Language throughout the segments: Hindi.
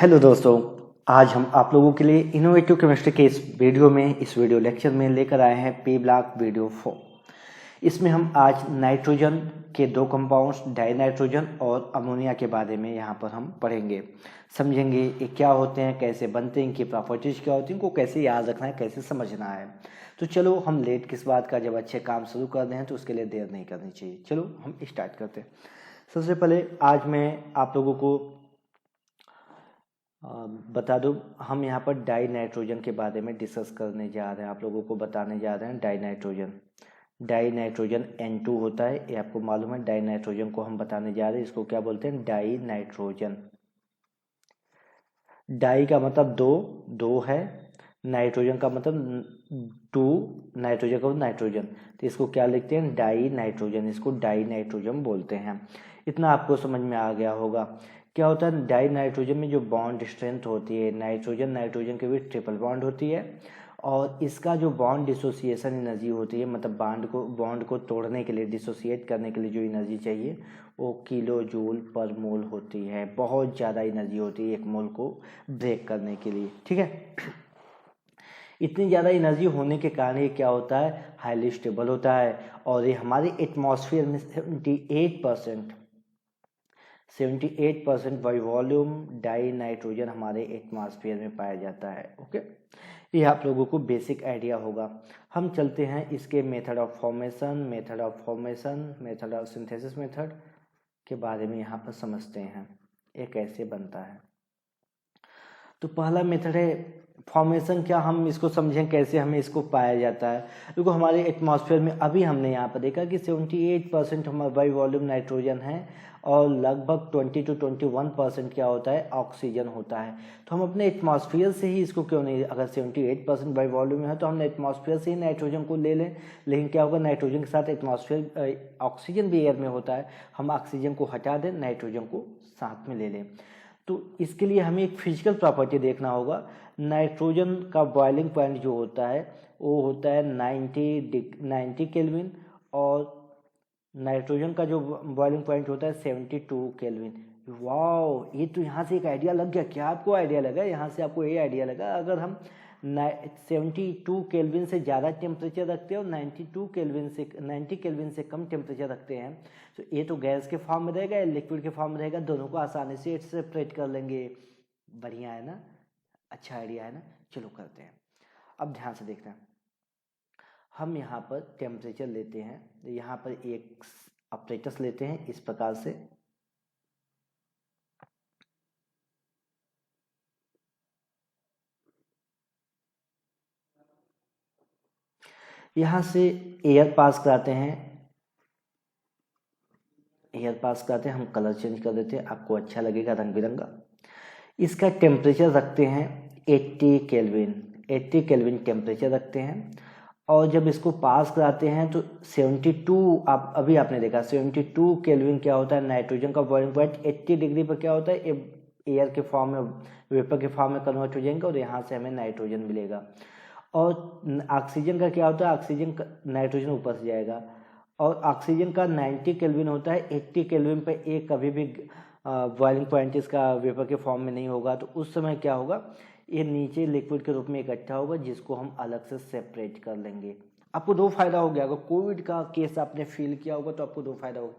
हेलो दोस्तों, आज हम आप लोगों के लिए इनोवेटिव केमिस्ट्री के इस वीडियो लेक्चर में लेकर आए हैं पी ब्लॉक वीडियो 4। इसमें हम आज नाइट्रोजन के दो कंपाउंड्स डाई नाइट्रोजन और अमोनिया के बारे में यहाँ पर हम पढ़ेंगे, समझेंगे ये क्या होते हैं, कैसे बनते हैं, इनकी प्रॉपर्टीज क्या होती हैं, इनको कैसे याद रखना है, कैसे समझना है। तो चलो हम लेट किस बात का, जब अच्छे काम शुरू कर रहे हैं तो उसके लिए देर नहीं करनी चाहिए। चलो हम स्टार्ट करते हैं। सबसे पहले आज मैं आप लोगों को बता दूं, हम यहाँ पर डाई नाइट्रोजन के बारे में डिस्कस करने जा रहे हैं, आप लोगों को बताने जा रहे हैं डाई नाइट्रोजन N2 होता है, ये आपको मालूम है। डाई नाइट्रोजन को हम बताने जा रहे हैं, इसको क्या बोलते हैं, डाई नाइट्रोजन। डाई का मतलब दो है, नाइट्रोजन का मतलब टू, नाइट्रोजन का नाइट्रोजन, तो इसको क्या लिखते हैं, डाई नाइट्रोजन। इसको डाई नाइट्रोजन बोलते हैं। इतना आपको समझ में आ गया होगा। क्या होता है, डाई नाइट्रोजन में जो बॉन्ड स्ट्रेंथ होती है, नाइट्रोजन के बीच ट्रिपल बॉन्ड होती है, और इसका जो बॉन्ड डिसोसिएशन एनर्जी होती है, मतलब बॉन्ड को तोड़ने के लिए, डिसोसिएट करने के लिए जो एनर्जी चाहिए वो किलो जूल पर मोल होती है। बहुत ज़्यादा एनर्जी होती है एक मोल को ब्रेक करने के लिए, ठीक है। इतनी ज़्यादा एनर्जी होने के कारण ये क्या होता है, हाईली स्टेबल होता है, और ये हमारे एटमॉस्फेयर में 78% बाई वॉल्यूम डाई नाइट्रोजन हमारे एटमॉस्फेयर में पाया जाता है। ओके, ये आप लोगों को बेसिक आइडिया होगा। हम चलते हैं इसके method of formation, method of synthesis method के बारे में यहाँ पर समझते हैं, ये कैसे बनता है। तो पहला मेथड है फॉर्मेशन। क्या हम इसको समझें, कैसे हमें इसको पाया जाता है। देखो, हमारे एटमॉस्फेयर में अभी हमने यहाँ पर देखा कि 78% हमारा बाई वॉल्यूम नाइट्रोजन है, और लगभग 20 to 21% क्या होता है, ऑक्सीजन होता है। तो हम अपने एटमॉस्फेयर से ही इसको क्यों नहीं, अगर 78% बाई वॉल्यूम में है तो हम एटमॉस्फेयर से ही नाइट्रोजन को ले लें। लेकिन क्या होगा, नाइट्रोजन के साथ एटमॉस्फेयर ऑक्सीजन भी एयर में होता है, हम ऑक्सीजन को हटा दें, नाइट्रोजन को साथ में ले लें। तो इसके लिए हमें एक फिजिकल प्रॉपर्टी देखना होगा। नाइट्रोजन का बॉइलिंग पॉइंट जो होता है वो होता है 90 केल्विन, और नाइट्रोजन का जो बॉइलिंग पॉइंट होता है 72 केल्विन। वाओ, ये तो यहाँ से एक आइडिया लग गया। क्या आपको आइडिया लगा, यहाँ से आपको ये आइडिया लगा, अगर हम 72 केल्विन से ज़्यादा टेम्परेचर रखते हैं और 90 केल्विन से कम टेम्परेचर रखते हैं, तो ये तो गैस के फॉर्म में रहेगा या लिक्विड के फॉर्म में रहेगा, दोनों को आसानी से सेपरेट कर लेंगे। बढ़िया है ना, अच्छा आइडिया है ना। चलो करते हैं। अब ध्यान से देखते हैं, हम यहाँ पर टेम्परेचर लेते हैं, यहाँ पर एक अपरेटस लेते हैं इस प्रकार से, यहाँ से एयर पास कराते हैं, हम कलर चेंज कर देते हैं, आपको अच्छा लगेगा रंग बिरंगा। इसका टेम्परेचर रखते हैं 80 केल्विन टेम्परेचर रखते हैं, और जब इसको पास कराते हैं तो 72, अभी आपने देखा 72 केल्विन क्या होता है, नाइट्रोजन का बॉइलिंग पॉइंट 80 डिग्री पर क्या होता है, एयर के फॉर्म में, वेपर के फॉर्म में कन्वर्ट हो जाएंगे, और यहाँ से हमें नाइट्रोजन मिलेगा। और ऑक्सीजन का क्या होता है, ऑक्सीजन का नाइट्रोजन ऊपर से जाएगा, और ऑक्सीजन का 90 केल्विन होता है। 80 केल्विन पर एक कभी भी बॉइलिंग पॉइंट इसका वेपर के फॉर्म में नहीं होगा, तो उस समय क्या होगा, ये नीचे लिक्विड के रूप में इकट्ठा होगा, जिसको हम अलग से सेपरेट कर लेंगे। आपको दो फायदा हो गया। अगर कोविड का केस आपने फील किया होगा तो आपको दो फायदा होगा।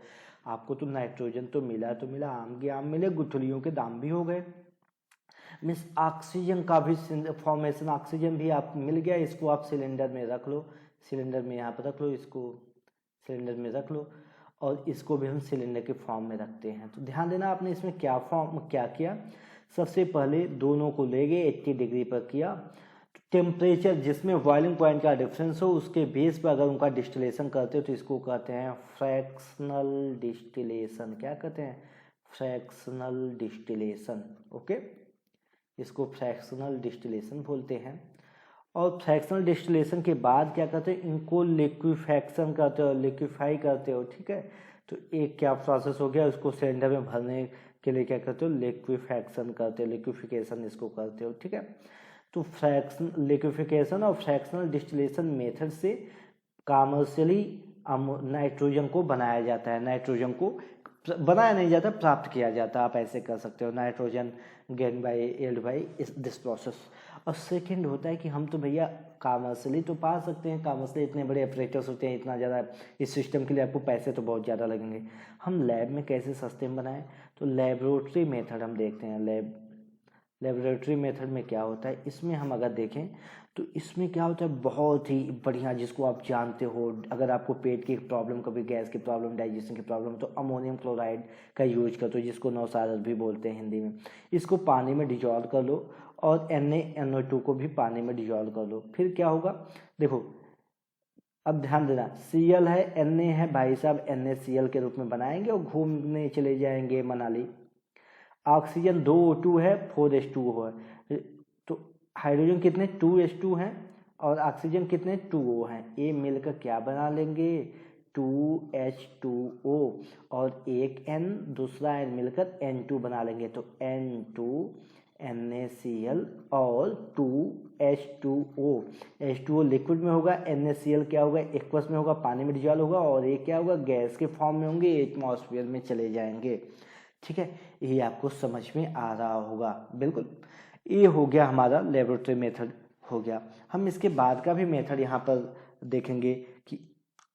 आपको तो नाइट्रोजन तो मिला, आम के आम मिले, गुठलियों के दाम भी हो गए। मीन्स ऑक्सीजन का भी फॉर्मेशन, ऑक्सीजन भी आप मिल गया, इसको आप सिलेंडर में रख लो, सिलेंडर में यहाँ पर रख लो, इसको सिलेंडर में रख लो, और इसको भी हम सिलेंडर के फॉर्म में रखते हैं। तो ध्यान देना, आपने इसमें क्या किया, सबसे पहले दोनों को ले गए, 80 डिग्री पर किया, टेम्परेचर जिसमें बॉइलिंग पॉइंट का डिफरेंस हो उसके बेस पर अगर उनका डिस्टिलेशन करते हो तो इसको कहते हैं फ्रैक्शनल डिस्टिलेशन। क्या कहते हैं, फ्रैक्शनल डिस्टिलेशन। ओके, इसको फ्रैक्शनल डिस्टिलेशन बोलते हैं। और फ्रैक्शनल डिस्टिलेशन के बाद क्या करते हैं, इनको लिक्विफैक्शन करते हो, लिक्विफाई करते हो, ठीक है। तो एक क्या प्रोसेस हो गया, उसको सिलेंडर में भरने के लिए क्या करते हो, लिक्विफैक्शन करते हो, लिक्विफिकेशन इसको करते हो, ठीक है। तो लिक्विफिकेशन और फ्रैक्शनल डिस्टिलेशन मेथड से कॉमर्शियली नाइट्रोजन को बनाया जाता है, नाइट्रोजन को बनाया नहीं जाता, प्राप्त किया जाता, आप ऐसे कर सकते हो, nitrogen gain by yield by this process. और सेकंड होता है कि हम तो भैया कॉमर्शियली तो पा सकते हैं, कॉमर्शियली इतने बड़े ऑपरेटर्स होते हैं, इतना ज़्यादा इस सिस्टम के लिए आपको पैसे तो बहुत ज़्यादा लगेंगे। हम लैब में कैसे सस्ते में बनाएं, तो लेबोरेटरी मेथड हम देखते हैं। लेबोरेटरी मेथड में क्या होता है, इसमें हम अगर देखें तो इसमें क्या होता है, बहुत ही बढ़िया, जिसको आप जानते हो, अगर आपको पेट की प्रॉब्लम, कभी गैस की प्रॉब्लम, डाइजेशन की प्रॉब्लम, तो अमोनियम क्लोराइड का यूज करो, जिसको नौसारस भी बोलते हैं हिंदी में। इसको पानी में डिजॉल्व कर लो और NaNO2 को भी पानी में डिजॉल्व कर लो। फिर क्या होगा, देखो अब ध्यान देना, Cl है, Na है, भाई साहब NaCl के रूप में बनाएंगे और घूमने चले जाएंगे मनाली। ऑक्सीजन 2O2 है, 4H2O है, तो हाइड्रोजन कितने 2H2 हैं और ऑक्सीजन कितने 2O हैं, ये मिलकर क्या बना लेंगे 2H2O, और एक N दूसरा N मिलकर N2 बना लेंगे, तो N2 NaCl और 2H2O। H2O लिक्विड में होगा, NaCl क्या होगा एक्वस में होगा, पानी में डिजॉल्व होगा, और ये क्या होगा गैस के फॉर्म में होंगे, एटमॉस्फेयर में चले जाएंगे। ठीक है, ये आपको समझ में आ रहा होगा बिल्कुल। ये हो गया हमारा लेबोरेटरी मेथड हो गया। हम इसके बाद का भी मेथड यहाँ पर देखेंगे कि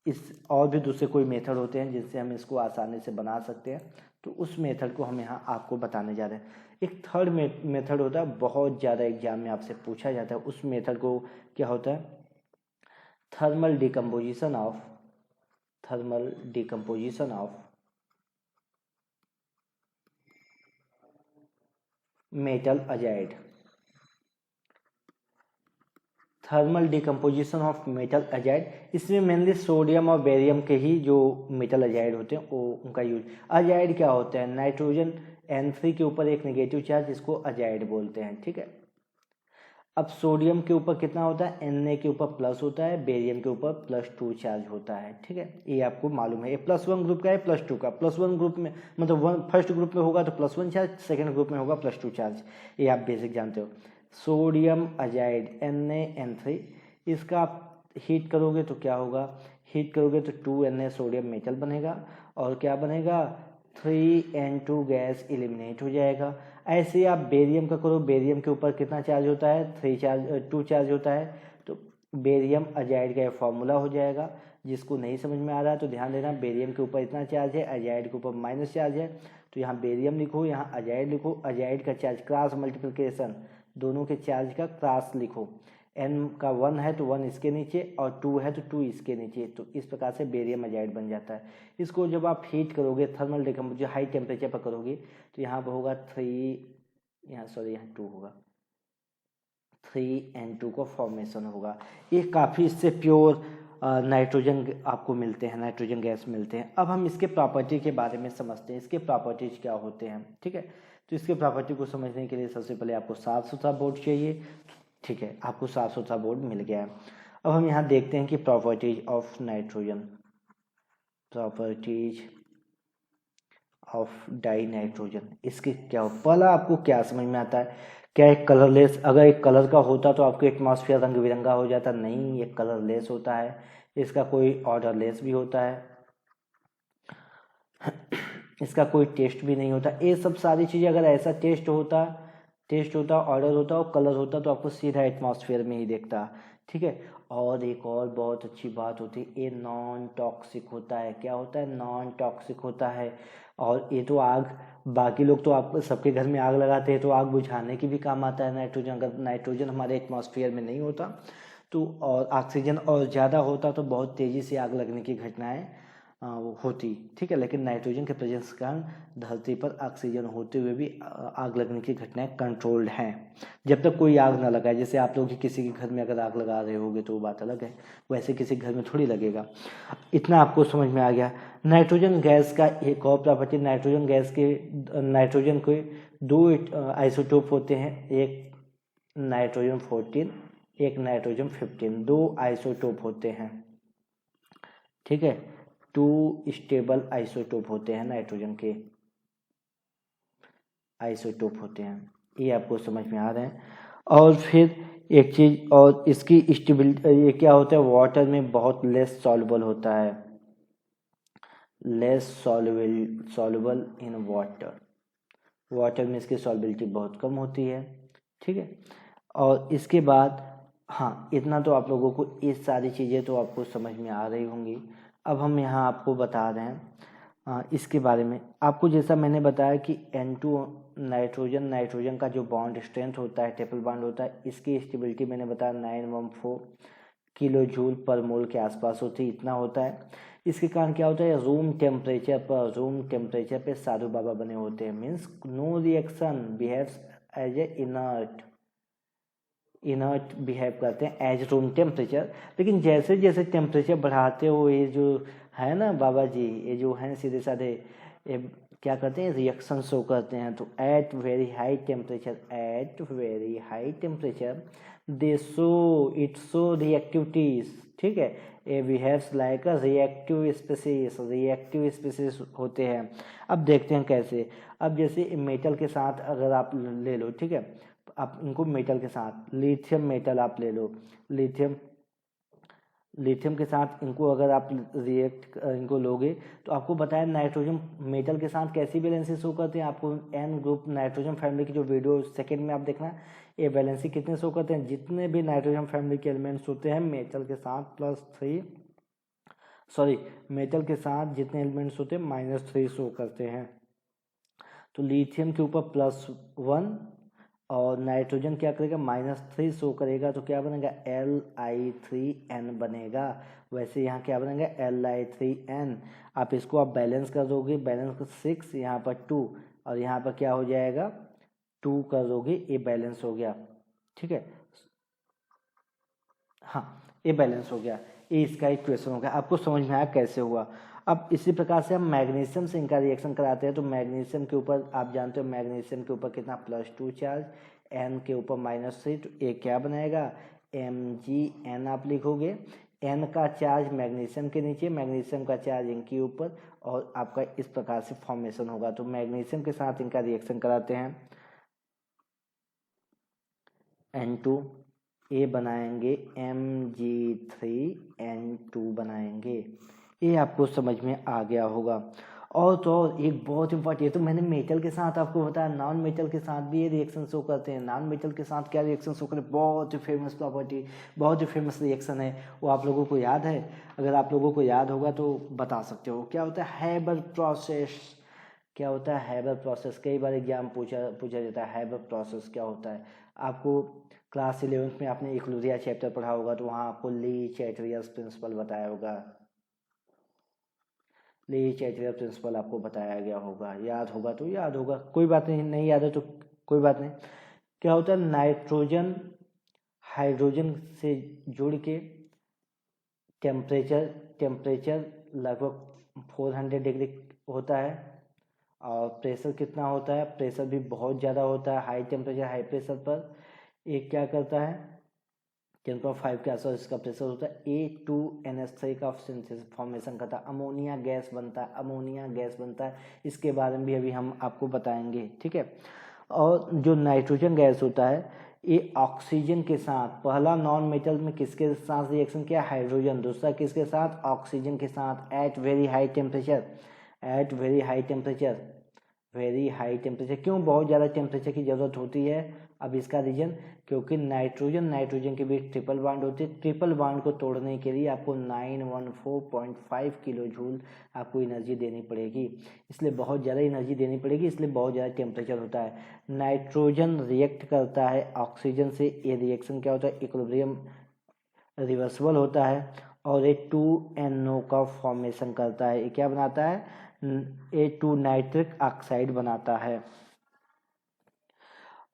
इस और भी दूसरे कोई मेथड होते हैं जिनसे हम इसको आसानी से बना सकते हैं, तो उस मेथड को हम यहाँ आपको बताने जा रहे हैं। एक थर्ड मेथड होता है, बहुत ज़्यादा एग्जाम में आपसे पूछा जाता है, उस मेथड को क्या होता है, thermal decomposition of metal azide. Thermal decomposition of metal azide, इसमें मेनली सोडियम और बेरियम के ही जो मेटल अजाइड होते हैं वो उनका यूज। अजाइड क्या होता है, नाइट्रोजन N3 के ऊपर एक नेगेटिव चार्ज, इसको अजाइड बोलते हैं। ठीक है, अब सोडियम के ऊपर कितना होता है, Na के ऊपर प्लस होता है, बेरियम के ऊपर +2 चार्ज होता है। ठीक है, ये आपको मालूम है, ये +1 ग्रुप का है, +2 का। +1 ग्रुप में मतलब फर्स्ट ग्रुप में होगा तो +1 चार्ज, सेकेंड ग्रुप में होगा +2 चार्ज, ये आप बेसिक जानते हो। सोडियम अजाइड NaN3, इसका आप हीट करोगे तो क्या होगा, हीट करोगे तो 2Na सोडियम मेटल बनेगा, और क्या बनेगा 3N2 गैस एलिमिनेट हो जाएगा। ऐसे आप बेरियम का करो, बेरियम के ऊपर कितना चार्ज होता है 2 चार्ज होता है, तो बेरियम अजाइड का फॉर्मूला हो जाएगा। जिसको नहीं समझ में आ रहा है तो ध्यान देना, बेरियम के ऊपर इतना चार्ज है, अजाइड के ऊपर माइनस चार्ज है, तो यहाँ बेरियम लिखो, यहाँ अजाइड लिखो। अजाइड का चार्ज क्रॉस मल्टीप्लिकेशन, दोनों के चार्ज का क्रॉस लिखो, N का 1 है तो 1 इसके नीचे, और 2 है तो 2 इसके नीचे, तो इस प्रकार से बेरियम अजाइड बन जाता है। इसको जब आप हीट करोगे, थर्मल डिकम्पोजिशन हाई टेम्परेचर पर करोगे, तो यहाँ पर होगा यहाँ 2 होगा, 3N2 का फॉर्मेशन होगा। ये काफ़ी इससे प्योर नाइट्रोजन आपको मिलते हैं, नाइट्रोजन गैस मिलते हैं। अब हम इसके प्रॉपर्टी के बारे में समझते हैं, इसके प्रॉपर्टीज क्या होते हैं। ठीक है, तो इसके प्रॉपर्टी को समझने के लिए सबसे पहले आपको साफ सुथरा बोर्ड चाहिए। ठीक है, आपको साफ सुथरा बोर्ड मिल गया है। अब हम यहाँ देखते हैं कि properties of nitrogen, properties of die nitrogen, इसके क्या हो, पहला आपको क्या समझ में आता है, क्या एक कलरलेस, अगर एक कलर का होता तो आपको एटमॉस्फेयर रंग बिरंगा हो जाता, नहीं, ये कलरलेस होता है। इसका कोई ऑर्डरलेस भी होता है, इसका कोई टेस्ट भी नहीं होता। ये सब सारी चीज़ें अगर ऐसा टेस्ट होता, ऑर्डर होता और कलर होता तो आपको सीधा एटमॉस्फेयर में ही देखता। ठीक है, और एक और बहुत अच्छी बात होती है, ये नॉन टॉक्सिक होता है। क्या होता है, नॉन टॉक्सिक होता है। और ये तो आग, बाकी लोग तो आप सबके घर में आग लगाते हैं तो आग बुझाने की भी काम आता है नाइट्रोजन। अगर नाइट्रोजन हमारे एटमॉस्फेयर में नहीं होता तो, और ऑक्सीजन और ज़्यादा होता तो बहुत तेज़ी से आग लगने की घटनाएं होती। ठीक है, लेकिन नाइट्रोजन के प्रेजेंस के कारण धरती पर ऑक्सीजन होते हुए भी आग लगने की घटनाएं कंट्रोल्ड हैं, जब तक कोई आग ना लगाए। जैसे आप लोग किसी के घर में अगर आग लगा रहे होगे तो वो बात अलग है, वैसे किसी घर में थोड़ी लगेगा। इतना आपको समझ में आ गया। नाइट्रोजन गैस का एक और प्रॉपर्टी, नाइट्रोजन गैस के, नाइट्रोजन के 2 आइसोटोप होते हैं, एक नाइट्रोजन 14, एक नाइट्रोजन 15, 2 आइसोटोप होते हैं। ठीक है, 2 स्टेबल आइसोटोप होते हैं, नाइट्रोजन के आइसोटोप होते हैं, ये आपको समझ में आ रहे हैं। और फिर एक चीज़ और, इसकी स्टेबिलिटी, ये क्या होता है, वाटर में बहुत लेस सॉल्युबल होता है, less soluble in water, water में इसकी सॉल्युबिलिटी बहुत कम होती है, ठीक है। और इसके बाद हाँ, इतना तो आप लोगों को, ये सारी चीज़ें तो आपको समझ में आ रही होंगी। अब हम यहाँ आपको बता रहे हैं इसके बारे में। आपको जैसा मैंने बताया कि N2 नाइट्रोजन का जो बॉन्ड स्ट्रेंथ होता है, ट्रिपल बॉन्ड होता है, इसकी स्टेबिलिटी मैंने बताया 914 किलो जूल पर मोल के आसपास होती है, इतना होता है। इसके कारण क्या होता है, रूम टेम्परेचर पे साधु बाबा बने होते हैं, means no reaction, behaves as a inert behave करते हैं एज रूम टेम्परेचर। लेकिन जैसे जैसे टेम्परेचर बढ़ाते हो, ये जो है ना बाबा जी, ये जो है सीधे साधे, ये क्या करते हैं, रिएक्शन शो करते हैं। तो at very high temperature they show reactivities, ठीक है। A behaves like a reactive species होते हैं। अब देखते हैं कैसे। अब जैसे मेटल के साथ अगर आप ले लो, ठीक है, आप इनको मेटल के साथ, लिथियम मेटल आप ले लो, लिथियम के साथ इनको अगर आप इनको लोगे, तो आपको बताया नाइट्रोजन मेटल के साथ कैसी वैलेंसी शो करते हैं। आपको एन ग्रुप नाइट्रोजन फैमिली की जो वीडियो सेकंड में आप देखना, ये वैलेंसी कितने शो करते हैं। जितने भी नाइट्रोजन फैमिली के एलिमेंट्स होते हैं मेटल के साथ मेटल के साथ जितने एलिमेंट्स होते हैं -3 शो करते हैं। तो लिथियम के ऊपर +1 और नाइट्रोजन क्या करेगा, -3 शो करेगा, तो क्या बनेगा, Li3n बनेगा। वैसे यहाँ क्या बनेगा, Li3n। आप इसको आप बैलेंस कर दोगे, बैलेंस कर 6, यहाँ पर 2 और यहाँ पर क्या हो जाएगा 2 कर दोगे, ये बैलेंस हो गया, ठीक है। हाँ, ये बैलेंस हो गया। ये इसका इक्वेशन हो गया। आपको समझ में आया कैसे हुआ। अब इसी प्रकार से हम मैग्नीशियम से इनका रिएक्शन कराते हैं। तो मैग्नीशियम के ऊपर आप जानते हो, मैग्नीशियम के ऊपर कितना +2 चार्ज, N के ऊपर -3, तो ये क्या बनाएगा, Mgn आप लिखोगे। N का चार्ज मैग्नीशियम के नीचे, मैग्नीशियम का चार्ज इनके ऊपर, और आपका इस प्रकार से फॉर्मेशन होगा। तो मैग्नीशियम के साथ इनका रिएक्शन कराते हैं, N2, ये बनाएंगे Mg3N2 बनाएंगे। ये आपको समझ में आ गया होगा। और तो और एक बहुत इंपॉर्टेंट, ये तो मैंने मेटल के साथ आपको बताया, नॉन मेटल के साथ भी ये रिएक्शन शो करते हैं। नॉन मेटल के साथ क्या रिएक्शन शो करते हैं, बहुत ही फेमस प्रॉपर्टी, बहुत ही फेमस रिएक्शन है, वो आप लोगों को याद है। अगर आप लोगों को याद होगा तो बता सकते हो। क्या होता है, हैबर प्रोसेस। क्या होता है हैबर प्रोसेस, कई बार एग्जाम पूछा जाता है, हैबर प्रोसेस क्या होता है। आपको क्लास 11th में आपने इक्लुरिया चैप्टर पढ़ा होगा, तो वहाँ आपको ली चैटवियर्स प्रिंसिपल बताया होगा, ली चैटवियर प्रिंसिपल आपको बताया गया होगा। याद होगा तो याद होगा, कोई बात नहीं, नहीं याद है तो कोई बात नहीं। क्या होता है, नाइट्रोजन हाइड्रोजन से जुड़ के टेम्परेचर लगभग 400 डिग्री होता है। और प्रेशर कितना होता है, प्रेशर भी बहुत ज़्यादा होता है। हाई टेम्परेचर हाई प्रेशर पर एक क्या करता है, 10.5 के आसपास इसका प्रेशर होता है, A2NH3 का फॉर्मेशन करता है, अमोनिया गैस बनता है। इसके बारे में भी अभी हम आपको बताएंगे, ठीक है। और जो नाइट्रोजन गैस होता है, ये ऑक्सीजन के साथ, पहला नॉन मेटल में किसके साथ रिएक्शन किया, हाइड्रोजन, दूसरा किसके साथ, ऑक्सीजन के साथ, एट वेरी हाई टेम्परेचर। क्यों बहुत ज़्यादा टेम्परेचर की ज़रूरत होती है, अब इसका रीजन, क्योंकि नाइट्रोजन के बीच ट्रिपल बॉन्ड होती है। ट्रिपल बॉन्ड को तोड़ने के लिए आपको 914.5 किलो जूल आपको एनर्जी देनी पड़ेगी, इसलिए बहुत ज़्यादा एनर्जी देनी पड़ेगी, इसलिए बहुत ज़्यादा टेम्परेचर होता है। नाइट्रोजन रिएक्ट करता है ऑक्सीजन से, ये रिएक्शन क्या होता है, इक्विलिब्रियम रिवर्सिबल होता है, और ये 2NO का फॉर्मेशन करता है। ये क्या बनाता है, A2 नाइट्रिक ऑक्साइड बनाता है।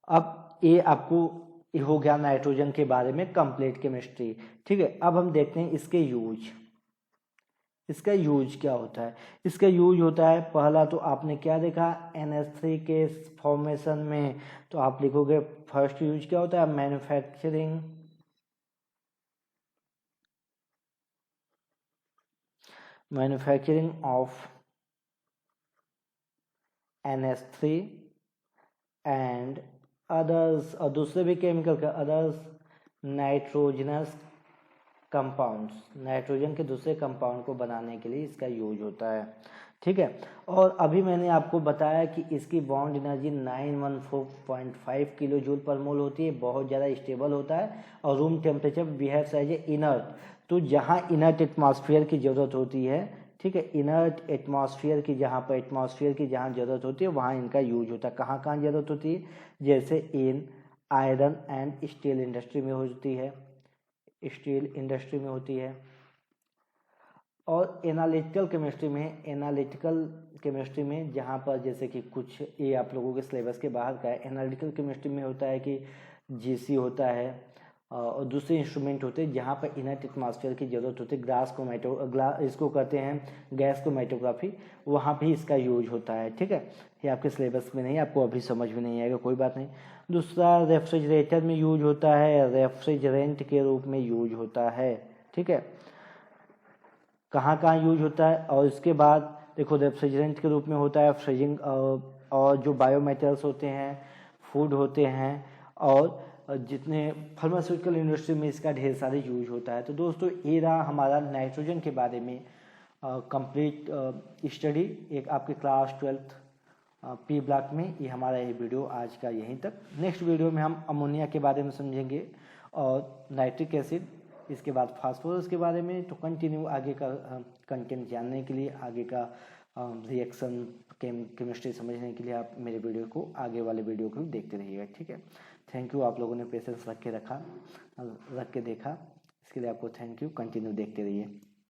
अब ये आपको ये हो गया नाइट्रोजन के बारे में कंप्लीट केमिस्ट्री, ठीक है। अब हम देखते हैं इसका यूज क्या होता है। इसका यूज होता है, पहला तो आपने क्या देखा, NH3 के फॉर्मेशन में, तो आप लिखोगे फर्स्ट यूज क्या होता है, manufacturing of NH3 and others, और दूसरे भी केमिकल का अदर्स नाइट्रोजनस कंपाउंड्स, नाइट्रोजन के दूसरे कंपाउंड को बनाने के लिए इसका यूज होता है, ठीक है। और अभी मैंने आपको बताया कि इसकी बॉन्ड एनर्जी 914.5 किलो जूल पर मोल होती है, बहुत ज़्यादा स्टेबल होता है और room temperature behaves as a inert. तो जहाँ इनर्ट एटमॉस्फेयर की ज़रूरत होती है, ठीक है, इनर्ट एटमॉस्फेयर की जहाँ पर एटमॉस्फेयर की जहाँ ज़रूरत होती है वहाँ इनका यूज होता है। कहाँ कहाँ ज़रूरत होती है, जैसे इन आयरन एंड स्टील इंडस्ट्री में होती है, स्टील इंडस्ट्री में होती है। और एनालिटिकल केमिस्ट्री में जहाँ पर जैसे कि कुछ ये आप लोगों के सिलेबस के बाहर का है, एनालिटिकल केमिस्ट्री में होता है कि जीसी होता है और दूसरे इंस्ट्रूमेंट होते हैं जहाँ पर इनर्ट एटमॉस्फेयर की ज़रूरत होती है। इसको कहते हैं गैस क्रोमैटोग्राफी, वहाँ भी इसका यूज होता है, ठीक है। ये आपके सिलेबस में नहीं, आपको अभी समझ में नहीं आएगा, कोई बात नहीं। दूसरा रेफ्रिजरेटर में यूज होता है, रेफ्रिजरेंट के रूप में यूज होता है, ठीक है। कहाँ कहाँ यूज होता है, और इसके बाद देखो रेफ्रिजरेंट के रूप में होता है फ्रीजिंग, और जो बायोमेटल्स होते हैं, फूड होते हैं, और जितने फार्मास्यूटिकल इंडस्ट्री में इसका ढेर सारे यूज होता है। तो दोस्तों ये रहा हमारा नाइट्रोजन के बारे में कंप्लीट स्टडी, एक आपके क्लास 12th पी ब्लॉक में। ये हमारा ये वीडियो आज का यहीं तक। नेक्स्ट वीडियो में हम अमोनिया के बारे में समझेंगे और नाइट्रिक एसिड, इसके बाद फास्फोरस के बारे में। तो कंटिन्यू आगे का कंटेंट जानने के लिए, आगे का रिएक्शन केमिस्ट्री समझने के लिए आप मेरे वीडियो को, आगे वाले वीडियो को भी देखते रहिएगा, ठीक है। थैंक यू, आप लोगों ने पेशेंस रख के देखा, इसके लिए आपको थैंक यू। कंटिन्यू देखते रहिए।